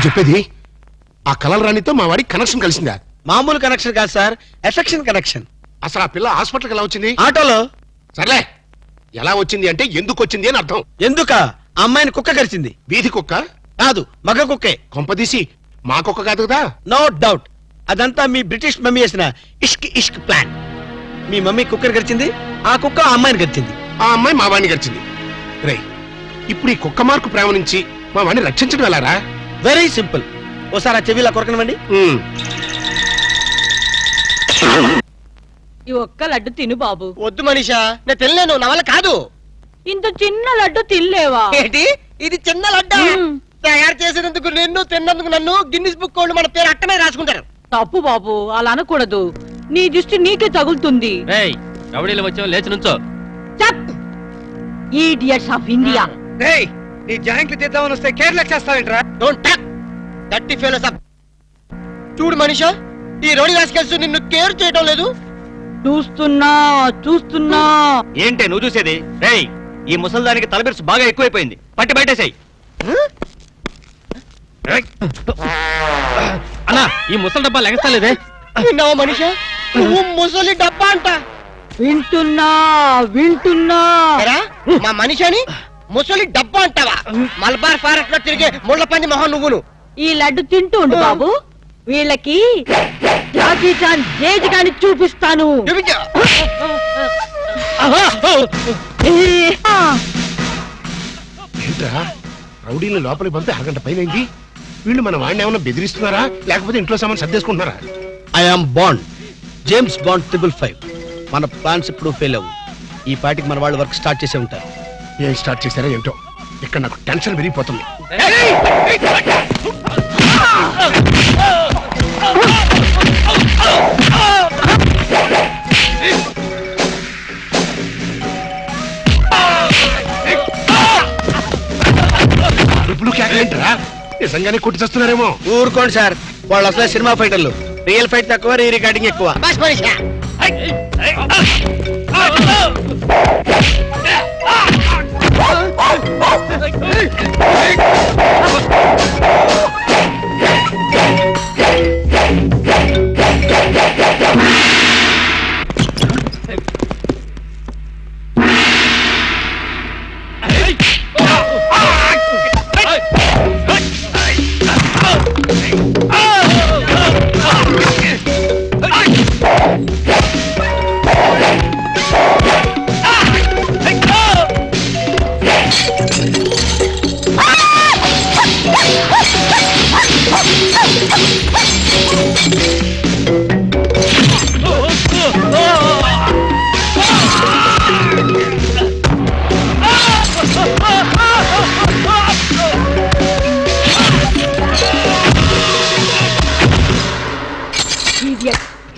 చెప్పేది? ఆ కలల రాణితో మా వాడికి కనెక్షన్ కలిసిందా? మామూలు కనెక్షన్ కాదు సార్, ఎఫెక్షన్ కనెక్షన్. అసలు ఆ పిల్ల హాస్పిటల్కి ఎలా వచ్చింది? ఆటోలో. సర్లే, ఎలా వచ్చింది అంటే ఎందుకు వచ్చింది అని అర్థం. ఎందుక? అమ్మాయిని కుక్క కరిచింది. వీధి కుక్క కాదు, మగ కుక్కే. కొంపదీసి మా కుక్క కాదు కదా? నో డౌట్, అదంతా మీ బ్రిటిష్ మమ్మీ వేసిన ఇష్క్ ఇష్క్ ప్లాన్. మీ మమ్మీ కుక్కని గరిచింది, ఆ కుక్క ఆ అమ్మాయిని గరిచింది. ఆ అమ్మాయి మా వాడిని గడిచింది. రేయ్, ఇప్పుడు ఈ కుక్క మార్కు ప్రేమ నుంచి మా వాడిని రక్షించడం ఎలారా? Very simple. ఓసారి ఆ చెవిలా కొరకనివ్వండి. ఈ ఒక్క లడ్డు తిను బాబు. వద్దు మనీషా, నేను తినలేను, నా వల్ల కాదు. ఇంత చిన్న లడ్డు తినలేవా? ఏంటి ఇది చిన్న లడ్డా? తయారు చేసినందుకు నిన్ను, తిన్నందుకు నన్ను గిన్నిస్ బుక్ వాళ్ళు మన పేరు అట్టమే రాసుకుంటారు. తప్పు బాబు, అలా అనకూడదు. నీ దృష్టి నీకే తగులుతుంది. రౌడీలు వచ్చావు, లేచి నుంచో. Idiots of India. నీ జాయింట్లు తీద్దామని వస్తే కేర్లెస్ చేస్తావేంట్రా? డోంట్ టచ్ దట్టి ఫెలోస్ అప్. చూడు మనీషా, ఈ రోడి రాస్కెల్స్ నిన్ను కేర్ చేయడం లేదు. చూస్తున్నా చూస్తున్నా. ఏంటే నువ్వు చూసేది? రేయ్, ఈ ముసల్దానికి తలబిరుసు బాగా ఎక్కువైపోయింది, పట్టి బయటేసాయి. అన్నా, ఈ ముసలి డబ్బా లెగస్తలేదే. విన్నావా మనీషా, నువ్వు ముసలి డబ్బా అంట. వింటున్నా వింటున్నా. మా మనిషిని ముసలి డబ్బా అంటావా? మలబార్ ఫారెస్ట్ లో తిరిగే ముళ్ళ పంది మొహం నువ్వును. ఈ లడ్డు తింటూ ఉండు బాబు, వీళ్ళకి జాకీ చాన్ జేజ్ గాని చూపిస్తాను. ఏంట్రా, రౌడీని లోపలికి పంపి అరగంట పైనైంది. వీళ్ళు మన వాడిని ఏమన్నా బెదిరిస్తున్నారా, లేకపోతే ఇంట్లో సామాన్ సర్దేసుకుంటున్నారా? I'm Bond, James Bond 555. మన ప్లాన్స్ ఇప్పుడు ఫెయిల్ అవ్వు. ఈ పార్టీకి మన వాళ్ళు వర్క్ స్టార్ట్ చేసే ఉంటారు. ఏం స్టార్ట్ చేశారో ఏంటో, ఇక్కడ నాకు టెన్షన్ పెరిగిపోతుంది. అరుపులు కేకలేంటరా? నిజంగానే కొట్టి చేస్తున్నారేమో. ఊరుకోండి సార్, వాళ్ళు అసలే సినిమా ఫైటర్లు. రియల్ ఫైట్ తక్కువ, రీ రికార్డింగ్ ఎక్కువ.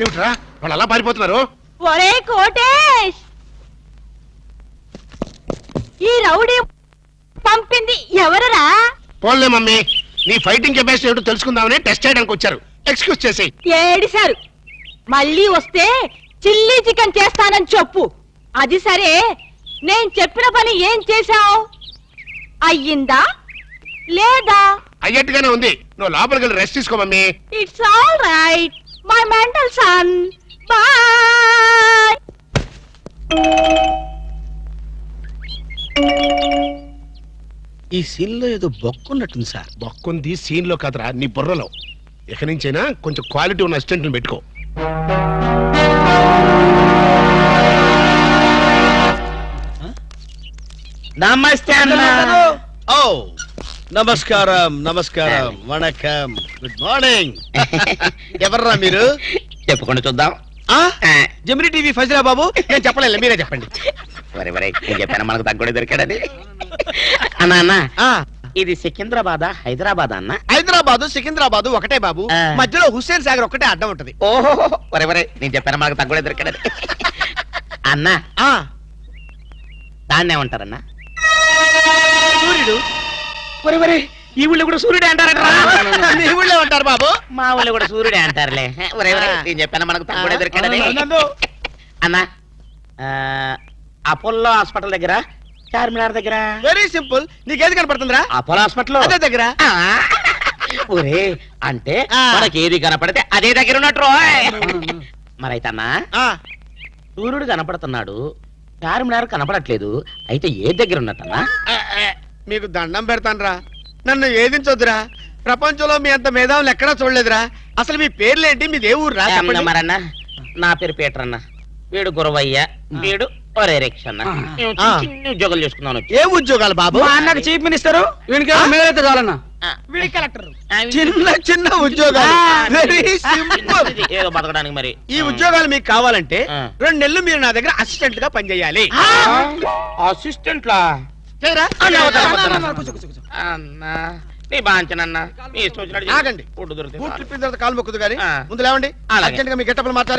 ఏమిట్రా వాళ్ళు అలా పారిపోతున్నారు? ఒరే కోటేష్, ఈ రౌడీ పంపింది ఎవరరా? పోన్లే మమ్మీ, నీ ఫైటింగ్ కెపాసిటీ ఏమిటో తెలుసుకుందామని టెస్ట్ చేయడానికి వచ్చారు. ఎక్స్క్యూజ్ చేసేయ్. ఏడిశారు. మళ్ళీ వస్తే చిల్లీ చికెన్ చేస్తానని చెప్పు. అది సరే, నేను చెప్పిన పని ఏం చేశావు? అయ్యిందా లేదా? అయ్యట్టుగానే ఉంది. నువ్వు లోపలికి వెళ్ళి రెస్ట్ తీసుకో mummy. It's all right my mental son. Boy. ఈ సీన్ లో ఏదో బొక్కున్నట్టుంది సార్. బొక్కుంది సీన్ లో కాదురా, నీ బుర్రలో. ఇక నుంచైనా కొంచెం క్వాలిటీ ఉన్న అసిస్టెంట్ పెట్టుకో. నమస్తే అన్న. ఓ నమస్కారం, నమస్కారం, వణకం, గుడ్ మార్నింగ్. ఎవర్రా మీరు? చెప్పుకొని చూద్దాం. జమినీ టీవీ ఫజరా బాబు. నేను చెప్పలేదు, మీరే చెప్పండి. చెప్పాను మనకు తగ్గుడే దొరికాడని. అన్నా అన్న, ఇది సికింద్రాబాద్ హైదరాబాద్ అన్న? హైదరాబాద్ సికింద్రాబాద్ ఒకటే బాబు, మధ్యలో హుస్సేన్ సాగర్ ఒకటే అడ్డం ఉంటది. ఓహో, వరే నేను చెప్పాను మనకు తగ్గుడే దొరికాడని. అన్నా, దాన్నే ఉంటారన్నా? సూర్యుడు. ఈ ఊళ్ళో కూడా సూర్యుడే అంటారట. మీ ఊళ్ళో ఉంటారు బాబు. మా ఊళ్ళో కూడా సూర్యుడే అంటారులే. నేను చెప్పాను మనకు తగ్గుడే దొరికాడని. అన్నా, అపోలో హాస్పిటల్ దగ్గర, చార్మినార్ దగ్గర. Very simple. నీకేది కనపడుతుందిరా? అపోలో హాస్పిటల్ అదే దగ్గర. ఒరే అంటే ఆ. మనకి ఏది కనపడితే అదే దగ్గర ఉన్నట్టు మరైతన్నా సూర్యుడు కనపడుతున్నాడు చార్మినార్ కనపడట్లేదు అయితే ఏ దగ్గర ఉన్నట్టన్నా మీకు దండం పెడతానురా, నన్ను ఏదించొద్దురా. ప్రపంచంలో మీ అంత మేధావులు ఎక్కడా చూడలేదురా. అసలు మీ పేర్లేంటి, మీది ఏ ఊర్రా? చెప్పండి. మరన్నా నా పేరు పీటర్ అన్న, వీడు గురవయ్య, వీడు ఒరే రిక్ష అన్న. మేము చిన్న చిన్న ఉద్యోగాలు చేసుకున్నాను. ఏ ఉద్యోగాలు బాబు? అన్నకు చీఫ్ మినిస్టర్, వీనికి మేలైతే చాలన్నా. చిన్న చిన్న ఉద్యోగాలు, వెరీ సింపుల్. ఏదో బతకడానికి మరి ఈ ఉద్యోగాలు మీకు కావాలంటే ఆ. 2 నెలలు మీరు నా దగ్గర అసిస్టెంట్ గా పనిచేయాలి. అసిస్టెంట్లా చేయరా? అన్నా నీ బాంచనన్నా నీ ఇష్టం వచ్చినట్టు ఆగండి. ఫుడ్ దొరికితే బూట్లు ఇప్పిన తర్వాత కాలు మొక్కుదు గానీ ఆ. ముందు లేవండి. అలాగే. అర్జెంట్ గా మీ గెట్టపలు మాట్లాడి